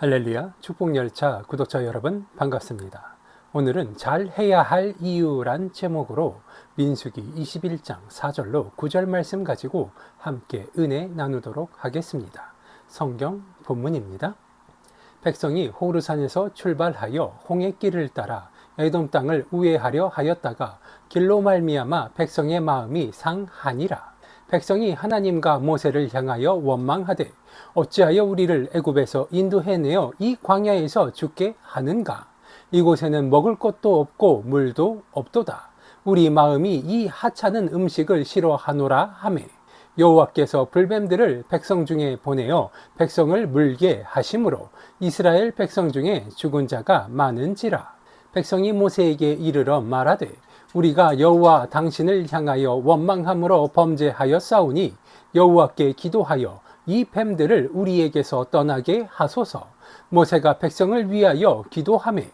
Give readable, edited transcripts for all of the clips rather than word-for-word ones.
할렐루야 축복열차 구독자 여러분 반갑습니다. 오늘은 잘해야 할 이유란 제목으로 민수기 21장 4절로 9절 말씀 가지고 함께 은혜 나누도록 하겠습니다. 성경 본문입니다. 백성이 호르산에서 출발하여 홍해 길을 따라 에돔 땅을 우회하려 하였다가 길로 말미암아 백성의 마음이 상하니라. 백성이 하나님과 모세를 향하여 원망하되 어찌하여 우리를 애굽에서 인도해내어 이 광야에서 죽게 하는가? 이곳에는 먹을 것도 없고 물도 없도다. 우리 마음이 이 하찮은 음식을 싫어하노라 하매 여호와께서 불뱀들을 백성 중에 보내어 백성을 물게 하심으로 이스라엘 백성 중에 죽은 자가 많은지라. 백성이 모세에게 이르러 말하되 우리가 여호와 당신을 향하여 원망함으로 범죄하였사오니 여호와께 기도하여 이 뱀들을 우리에게서 떠나게 하소서. 모세가 백성을 위하여 기도하매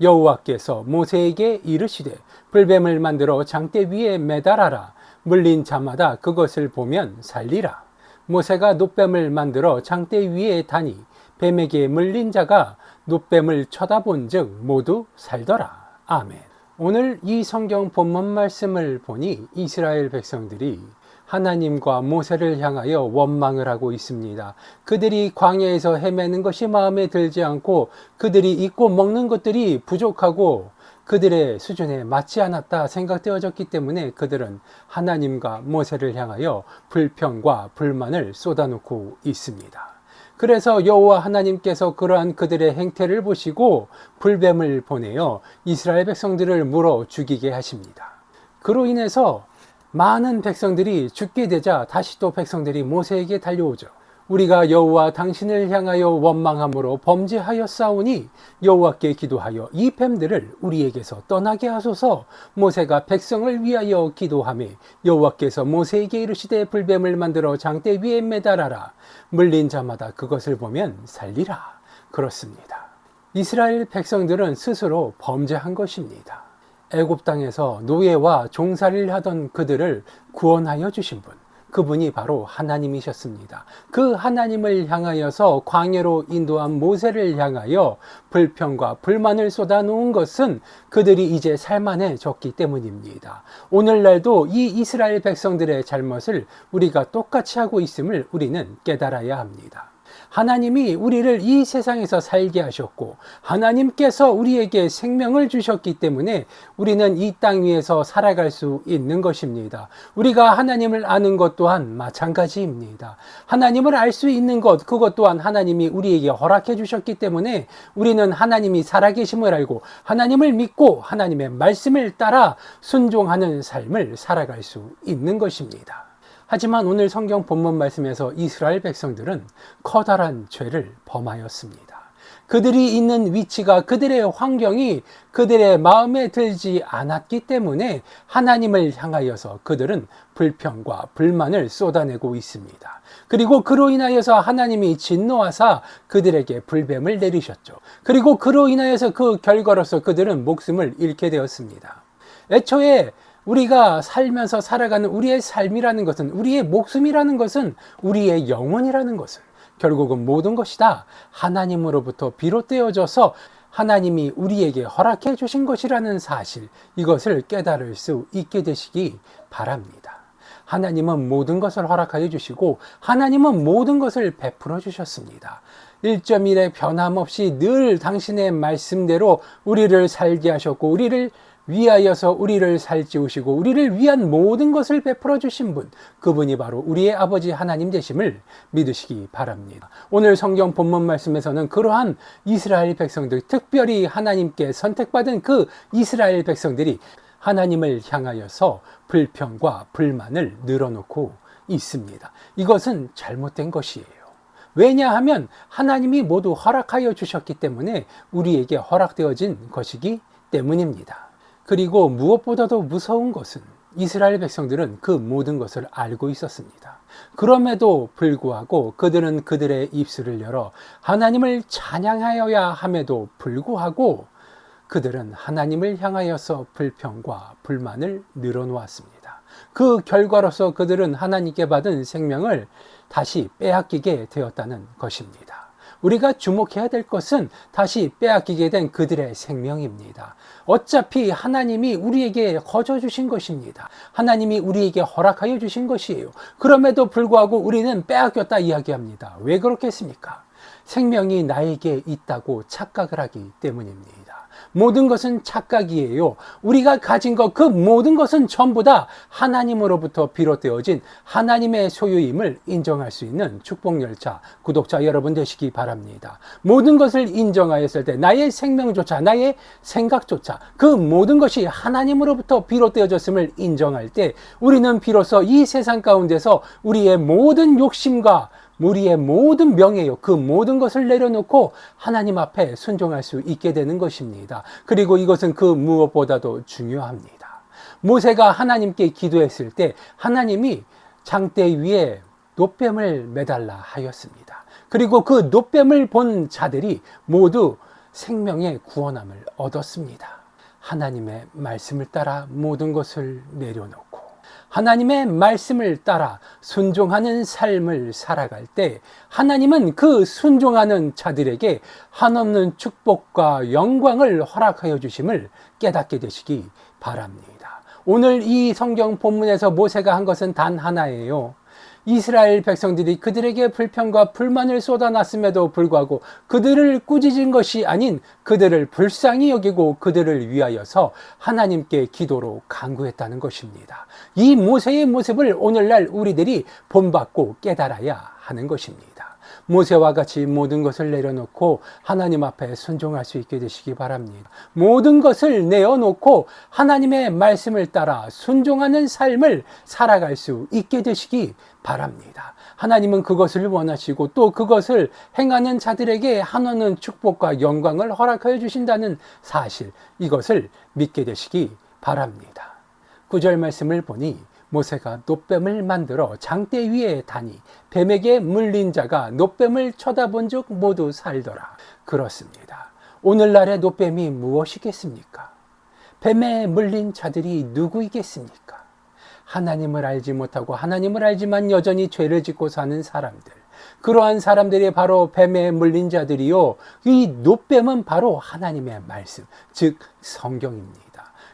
여호와께서 모세에게 이르시되 불뱀을 만들어 장대 위에 매달아라. 물린 자마다 그것을 보면 살리라. 모세가 놋뱀을 만들어 장대 위에 다니 뱀에게 물린 자가 놋뱀을 쳐다본즉 모두 살더라. 아멘. 오늘 이 성경 본문 말씀을 보니 이스라엘 백성들이 하나님과 모세를 향하여 원망을 하고 있습니다. 그들이 광야에서 헤매는 것이 마음에 들지 않고 그들이 입고 먹는 것들이 부족하고 그들의 수준에 맞지 않았다 생각되어졌기 때문에 그들은 하나님과 모세를 향하여 불평과 불만을 쏟아놓고 있습니다. 그래서 여호와 하나님께서 그러한 그들의 행태를 보시고 불뱀을 보내어 이스라엘 백성들을 물어 죽이게 하십니다. 그로 인해서 많은 백성들이 죽게 되자 다시 또 백성들이 모세에게 달려오죠. 우리가 여호와 당신을 향하여 원망함으로 범죄하였사오니 여호와께 기도하여 이 뱀들을 우리에게서 떠나게 하소서. 모세가 백성을 위하여 기도하며 여호와께서 모세에게 이르시되 불뱀을 만들어 장대 위에 매달아라. 물린 자마다 그것을 보면 살리라. 그렇습니다. 이스라엘 백성들은 스스로 범죄한 것입니다. 애굽 땅에서 노예와 종살이를 하던 그들을 구원하여 주신 분, 그분이 바로 하나님이셨습니다. 그 하나님을 향하여서 광야로 인도한 모세를 향하여 불평과 불만을 쏟아놓은 것은 그들이 이제 살만해졌기 때문입니다. 오늘날도 이 이스라엘 백성들의 잘못을 우리가 똑같이 하고 있음을 우리는 깨달아야 합니다. 하나님이 우리를 이 세상에서 살게 하셨고 하나님께서 우리에게 생명을 주셨기 때문에 우리는 이 땅 위에서 살아갈 수 있는 것입니다. 우리가 하나님을 아는 것 또한 마찬가지입니다. 하나님을 알 수 있는 것, 그것 또한 하나님이 우리에게 허락해 주셨기 때문에 우리는 하나님이 살아계심을 알고 하나님을 믿고 하나님의 말씀을 따라 순종하는 삶을 살아갈 수 있는 것입니다. 하지만 오늘 성경 본문 말씀에서 이스라엘 백성들은 커다란 죄를 범하였습니다. 그들이 있는 위치가, 그들의 환경이 그들의 마음에 들지 않았기 때문에 하나님을 향하여서 그들은 불평과 불만을 쏟아내고 있습니다. 그리고 그로 인하여서 하나님이 진노하사 그들에게 불뱀을 내리셨죠. 그리고 그로 인하여서 그 결과로서 그들은 목숨을 잃게 되었습니다. 애초에 우리가 살면서 살아가는 우리의 삶이라는 것은, 우리의 목숨이라는 것은, 우리의 영혼이라는 것은 결국은 모든 것이 다 하나님으로부터 비롯되어져서 하나님이 우리에게 허락해 주신 것이라는 사실, 이것을 깨달을 수 있게 되시기 바랍니다. 하나님은 모든 것을 허락하여 주시고 하나님은 모든 것을 베풀어 주셨습니다. 1.1의 변함없이 늘 당신의 말씀대로 우리를 살게 하셨고 우리를 위하여서 우리를 살찌우시고 우리를 위한 모든 것을 베풀어 주신 분, 그분이 바로 우리의 아버지 하나님 되심을 믿으시기 바랍니다. 오늘 성경 본문 말씀에서는 그러한 이스라엘 백성들, 특별히 하나님께 선택받은 그 이스라엘 백성들이 하나님을 향하여서 불평과 불만을 늘어놓고 있습니다. 이것은 잘못된 것이에요. 왜냐하면 하나님이 모두 허락하여 주셨기 때문에 우리에게 허락되어진 것이기 때문입니다. 그리고 무엇보다도 무서운 것은 이스라엘 백성들은 그 모든 것을 알고 있었습니다. 그럼에도 불구하고 그들은 그들의 입술을 열어 하나님을 찬양하여야 함에도 불구하고 그들은 하나님을 향하여서 불평과 불만을 늘어놓았습니다. 그 결과로서 그들은 하나님께 받은 생명을 다시 빼앗기게 되었다는 것입니다. 우리가 주목해야 될 것은 다시 빼앗기게 된 그들의 생명입니다. 어차피 하나님이 우리에게 거저 주신 것입니다. 하나님이 우리에게 허락하여 주신 것이에요. 그럼에도 불구하고 우리는 빼앗겼다 이야기합니다. 왜 그렇겠습니까? 생명이 나에게 있다고 착각을 하기 때문입니다. 모든 것은 착각이에요. 우리가 가진 것, 그 모든 것은 전부 다 하나님으로부터 비롯되어진 하나님의 소유임을 인정할 수 있는 축복열차 구독자 여러분 되시기 바랍니다. 모든 것을 인정하였을 때 나의 생명조차, 나의 생각조차 그 모든 것이 하나님으로부터 비롯되어졌음을 인정할 때 우리는 비로소 이 세상 가운데서 우리의 모든 욕심과 우리의 모든 명예요, 그 모든 것을 내려놓고 하나님 앞에 순종할 수 있게 되는 것입니다. 그리고 이것은 그 무엇보다도 중요합니다. 모세가 하나님께 기도했을 때 하나님이 장대 위에 놋뱀을 매달라 하였습니다. 그리고 그 놋뱀을 본 자들이 모두 생명의 구원함을 얻었습니다. 하나님의 말씀을 따라 모든 것을 내려놓고 하나님의 말씀을 따라 순종하는 삶을 살아갈 때 하나님은 그 순종하는 자들에게 한없는 축복과 영광을 허락하여 주심을 깨닫게 되시기 바랍니다. 오늘 이 성경 본문에서 모세가 한 것은 단 하나예요. 이스라엘 백성들이 그들에게 불평과 불만을 쏟아놨음에도 불구하고 그들을 꾸짖은 것이 아닌 그들을 불쌍히 여기고 그들을 위하여서 하나님께 기도로 간구했다는 것입니다. 이 모세의 모습을 오늘날 우리들이 본받고 깨달아야 하는 것입니다. 모세와 같이 모든 것을 내려놓고 하나님 앞에 순종할 수 있게 되시기 바랍니다. 모든 것을 내어놓고 하나님의 말씀을 따라 순종하는 삶을 살아갈 수 있게 되시기 바랍니다. 하나님은 그것을 원하시고 또 그것을 행하는 자들에게 한없는 축복과 영광을 허락하여 주신다는 사실, 이것을 믿게 되시기 바랍니다. 9절 말씀을 보니 모세가 놋뱀을 만들어 장대 위에 다니 뱀에게 물린 자가 놋뱀을 쳐다본 즉 모두 살더라. 그렇습니다. 오늘날의 놋뱀이 무엇이겠습니까? 뱀에 물린 자들이 누구이겠습니까? 하나님을 알지 못하고 하나님을 알지만 여전히 죄를 짓고 사는 사람들, 그러한 사람들이 바로 뱀에 물린 자들이요, 이 놋뱀은 바로 하나님의 말씀, 즉 성경입니다.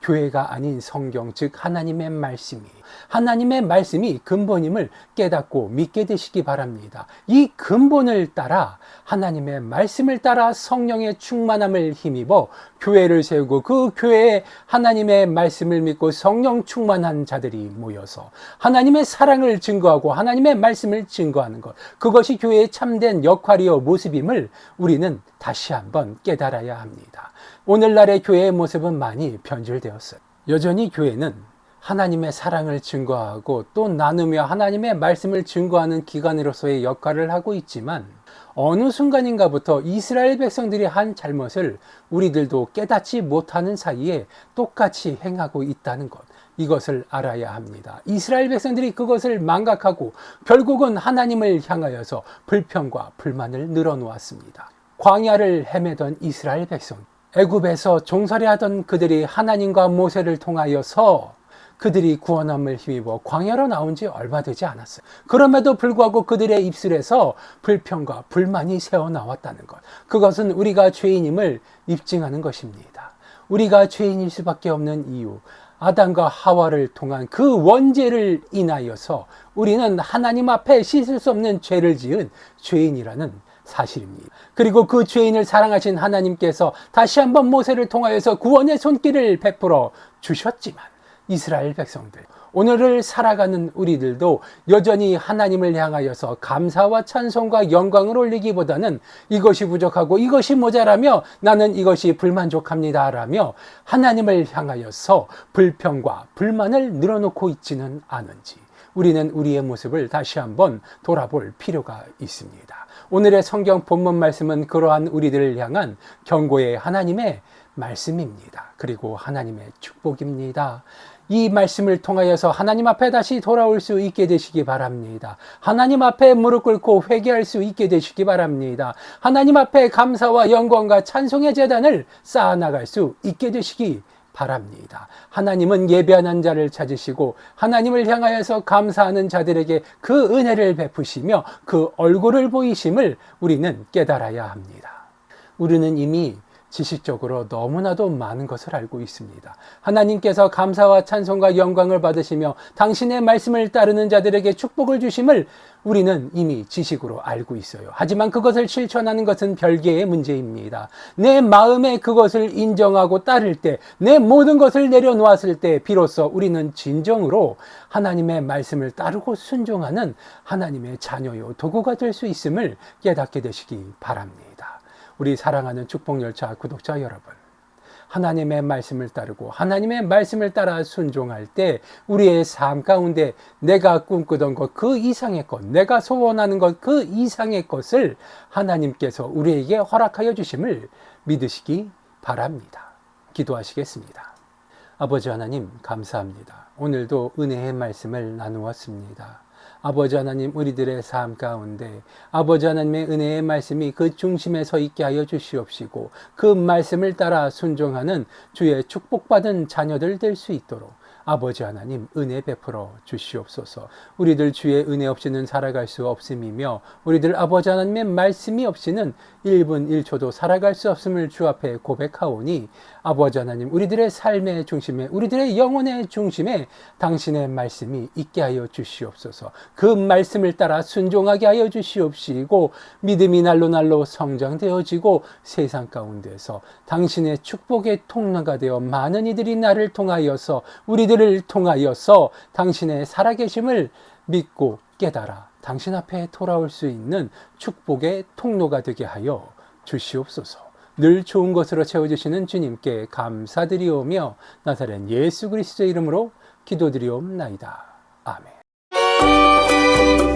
교회가 아닌 성경, 즉 하나님의 말씀이에요. 하나님의 말씀이 근본임을 깨닫고 믿게 되시기 바랍니다. 이 근본을 따라 하나님의 말씀을 따라 성령의 충만함을 힘입어 교회를 세우고 그 교회에 하나님의 말씀을 믿고 성령 충만한 자들이 모여서 하나님의 사랑을 증거하고 하나님의 말씀을 증거하는 것, 그것이 교회의 참된 역할이요 모습임을 우리는 다시 한번 깨달아야 합니다. 오늘날의 교회의 모습은 많이 변질되었어요. 여전히 교회는 하나님의 사랑을 증거하고 또 나누며 하나님의 말씀을 증거하는 기관으로서의 역할을 하고 있지만 어느 순간인가부터 이스라엘 백성들이 한 잘못을 우리들도 깨닫지 못하는 사이에 똑같이 행하고 있다는 것, 이것을 알아야 합니다. 이스라엘 백성들이 그것을 망각하고 결국은 하나님을 향하여서 불평과 불만을 늘어놓았습니다. 광야를 헤매던 이스라엘 백성, 애굽에서 종살이하던 그들이 하나님과 모세를 통하여서 그들이 구원함을 힘입어 광야로 나온 지 얼마 되지 않았어요. 그럼에도 불구하고 그들의 입술에서 불평과 불만이 새어나왔다는 것, 그것은 우리가 죄인임을 입증하는 것입니다. 우리가 죄인일 수밖에 없는 이유, 아담과 하와를 통한 그 원죄를 인하여서 우리는 하나님 앞에 씻을 수 없는 죄를 지은 죄인이라는 사실입니다. 그리고 그 죄인을 사랑하신 하나님께서 다시 한번 모세를 통하여서 구원의 손길을 베풀어 주셨지만 이스라엘 백성들, 오늘을 살아가는 우리들도 여전히 하나님을 향하여서 감사와 찬송과 영광을 올리기보다는 이것이 부족하고 이것이 모자라며 나는 이것이 불만족합니다 라며 하나님을 향하여서 불평과 불만을 늘어놓고 있지는 않은지 우리는 우리의 모습을 다시 한번 돌아볼 필요가 있습니다. 오늘의 성경 본문 말씀은 그러한 우리들을 향한 경고의 하나님의 말씀입니다. 그리고 하나님의 축복입니다. 이 말씀을 통하여서 하나님 앞에 다시 돌아올 수 있게 되시기 바랍니다. 하나님 앞에 무릎 꿇고 회개할 수 있게 되시기 바랍니다. 하나님 앞에 감사와 영광과 찬송의 제단을 쌓아나갈 수 있게 되시기 바랍니다. 하나님은 예배하는 자를 찾으시고 하나님을 향하여서 감사하는 자들에게 그 은혜를 베푸시며 그 얼굴을 보이심을 우리는 깨달아야 합니다. 우리는 이미 지식적으로 너무나도 많은 것을 알고 있습니다. 하나님께서 감사와 찬송과 영광을 받으시며 당신의 말씀을 따르는 자들에게 축복을 주심을 우리는 이미 지식으로 알고 있어요. 하지만 그것을 실천하는 것은 별개의 문제입니다. 내 마음에 그것을 인정하고 따를 때, 내 모든 것을 내려놓았을 때 비로소 우리는 진정으로 하나님의 말씀을 따르고 순종하는 하나님의 자녀요 도구가 될 수 있음을 깨닫게 되시기 바랍니다. 우리 사랑하는 축복열차 구독자 여러분, 하나님의 말씀을 따르고 하나님의 말씀을 따라 순종할 때 우리의 삶 가운데 내가 꿈꾸던 것 그 이상의 것, 내가 소원하는 것 그 이상의 것을 하나님께서 우리에게 허락하여 주심을 믿으시기 바랍니다. 기도하시겠습니다. 아버지 하나님 감사합니다. 오늘도 은혜의 말씀을 나누었습니다. 아버지 하나님, 우리들의 삶 가운데 아버지 하나님의 은혜의 말씀이 그 중심에 서 있게 하여 주시옵시고 그 말씀을 따라 순종하는 주의 축복받은 자녀들 될 수 있도록 아버지 하나님 은혜 베풀어 주시옵소서. 우리들 주의 은혜 없이는 살아갈 수 없음이며 우리들 아버지 하나님의 말씀이 없이는 1분 1초도 살아갈 수 없음을 주 앞에 고백하오니 아버지 하나님, 우리들의 삶의 중심에, 우리들의 영혼의 중심에 당신의 말씀이 있게 하여 주시옵소서. 그 말씀을 따라 순종하게 하여 주시옵시고 믿음이 날로 날로 성장되어지고 세상 가운데서 당신의 축복의 통로가 되어 많은 이들이 나를 통하여서, 우리들을 통하여서 당신의 살아계심을 믿고 깨달아 당신 앞에 돌아올 수 있는 축복의 통로가 되게 하여 주시옵소서. 늘 좋은 것으로 채워주시는 주님께 감사드리오며 나사렛 예수 그리스도의 이름으로 기도드리옵나이다. 아멘.